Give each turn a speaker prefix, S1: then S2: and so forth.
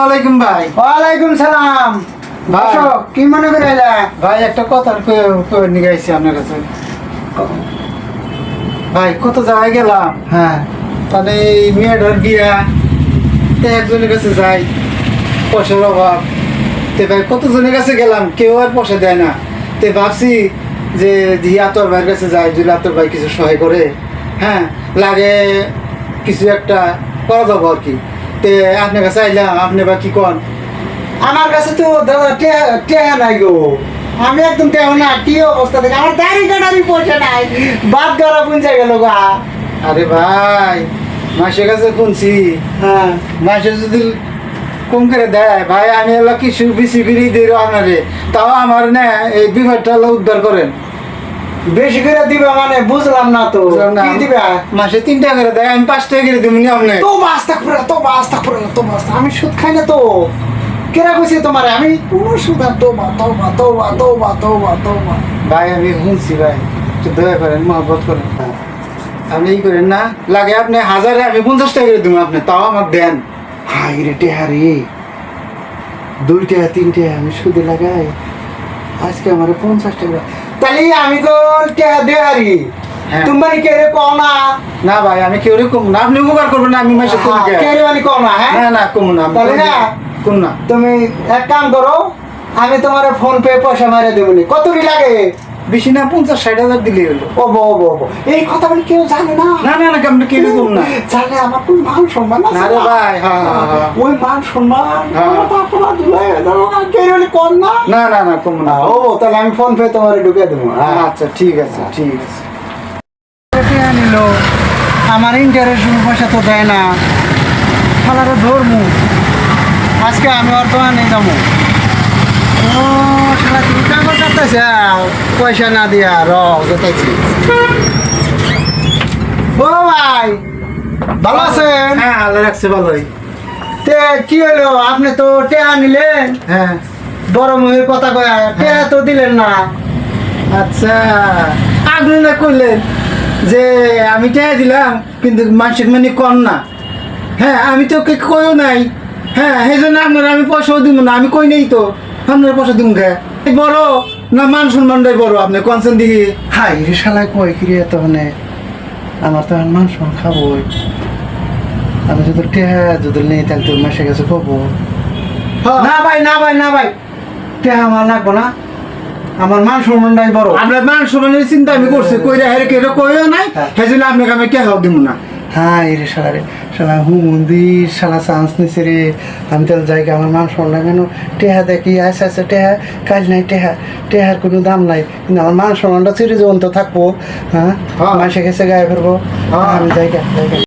S1: আলাইকুম ভাই।
S2: ওয়ালাইকুম সালাম।
S1: ভাই
S2: কি মনে করে এলা?
S1: ভাই একটা কথা নিয়ে আইছি আপনার কাছে। ভাই কত জায়গায় গেলাম,
S2: হ্যাঁ
S1: তাহলে এই মেয়েটার বিয়া, তো একজনের কাছে যাই, পয়সার অভাব। তে ভাই কতজনের কাছে গেলাম, কেউ আর পয়সা দেয় না। তে ভাবছি যে আতর ভাইয়ের কাছে যাই, যদি আতর ভাই কিছু সহায় করে, হ্যাঁ লাগে কিছু একটা করা যাবো আর কি। তে আপনার কাছে আইলাম, আপনি বা কি কন?
S2: আমার কাছে তো দাদা টেহা নাই গো। আমি একদম টেহা না। কি অবস্থা দেখে আমার দাড়ি কাটারি পয়সা নাই, বাদ গড়া পুঞ্জা গেল গা।
S1: আরে ভাই মাসের কাছে শুনছি,
S2: হ্যাঁ
S1: মাসে যদি কম করে দেয় ভাই, আমি এলা কিছু বেশি করে দিই আপনারে, তাও আমার না এই বিপদটা উদ্ধার করেন।
S2: বেশি করে দিবে মানে বুঝলাম না তো।
S1: বুঝলাম না।
S2: কি দিবে?
S1: মাসে 3 টাকা করে দেয়, আমি 5 টাকা করে দিব নি আপনি।
S2: তো বাস্তা করে তো বাস্তা করে তো বাস্তা। আমি সুদ খাই না তো। কেরা কইছে তোমারে আমি কোনো সুদ আর তোবা তোবা তোবা তোবা তোবা তোবা।
S1: ভাই আমি শুনছি ভাই, একটু দয়া করেন, মহব্বত করেন। আপনি এই করেন না, লাগে আপনি 1000 আমি 50 টাকা করে দিব আপনি, তাও আমার দেন।
S2: হাই রে টেহা রে, 2 টাকা 3 টাকা আমি সুদে লাগাই, আজকে আমার 50 টাকা। তাহলে আমি তো টেহা দেয়ারি।
S1: হ্যাঁ।
S2: তুমি কে রে কও না?
S1: না ভাই আমি কেউ কম না, আপনি উপকার করবেন না, আমি মাসে কম
S2: কে রে মানে কও না? হ্যাঁ
S1: না না কম না,
S2: তাহলে না
S1: কম না।
S2: তুমি এক কাম করো, আমি তোমার ফোন পে পয়সা মারে দেবনি। কত কি লাগে?
S1: বেশি না, 50-60 হাজার দিলেই হলো।
S2: ও বো বো বো, এই কথা বলে কেউ জানে না।
S1: না না না, আপনি কেউ কম না।
S2: জানলে আমার কোন মান সম্মান আছে
S1: না রে ভাই, হ্যাঁ হ্যাঁ হ্যাঁ।
S2: ওই মান সম্মান
S1: হ্যাঁ।
S2: আমার তারপর দুলাই যাবো কে রে কর না।
S1: না না না কম না।
S2: ও তাহলে আমি ফোন পে তোমার ঢুকে দেবো।
S1: আচ্ছা ঠিক আছে ঠিক আছে।
S2: নিল আমার ইন্টারেস্ট পয়সা তো দেয় না, খালারে ধরমু। আজকে আমি ওর দোকানে যাবো। ও শালা তুমি কাগজ কাটতেছে, পয়সা না দিয়া র যেতেছি। ও ভাই ভালো আছেন?
S1: হ্যাঁ আল্লাহ রাখছে ভালোই।
S2: তে কি হলো, আপনি তো টেহা নিলেন,
S1: হ্যাঁ
S2: বড় মুখের কথা কয়া টেহা তো দিলেন না।
S1: আচ্ছা, আপনি না করলেন যে আমি টাকা দিলাম কিন্তু মানুষের মানে কম না। হ্যাঁ আমি তো কইও নাই। হ্যাঁ সেই জন্য আপনারা আমি পয়সাও দিব না, আমি কই নেই তো আপনারা পয়সা দিব গে। বড় না মান সম্মানটাই বড়, আপনি কনসেন দিকে।
S2: হাই রে শালা কই কি রে তহনে, আমার তো মান সম্মান খাবই। আমি যদি টেহা যদি নেই তাহলে তোর মাসে কাছে কবো। না ভাই না ভাই না ভাই, টেহা আমার লাগবো না, আমার মান সম্মানটাই বড়।
S1: আপনার মান সম্মানের চিন্তা আমি করছি, কইরা হেরে কেউ কইও নাই, সেই জন্য আপনাকে আমি টাকাও দিব না।
S2: হ্যাঁ রে শালা রে, শালা মন্দির শালা চান্স নিছে রে। আমি তাহলে জায়গা আমার মান সম্মান কেন টেহা দেখি আসে আসে টেহা, কাজ নাই টেহা, টেহার কোনো দাম নাই, কিন্তু আমার মান সম্মানটা চিরজীবন তো থাকবো। হ্যাঁ
S1: হ্যাঁ।
S2: মাসে গেছে গায়ে ফেরবো।
S1: হ্যাঁ।
S2: আমি জায়গা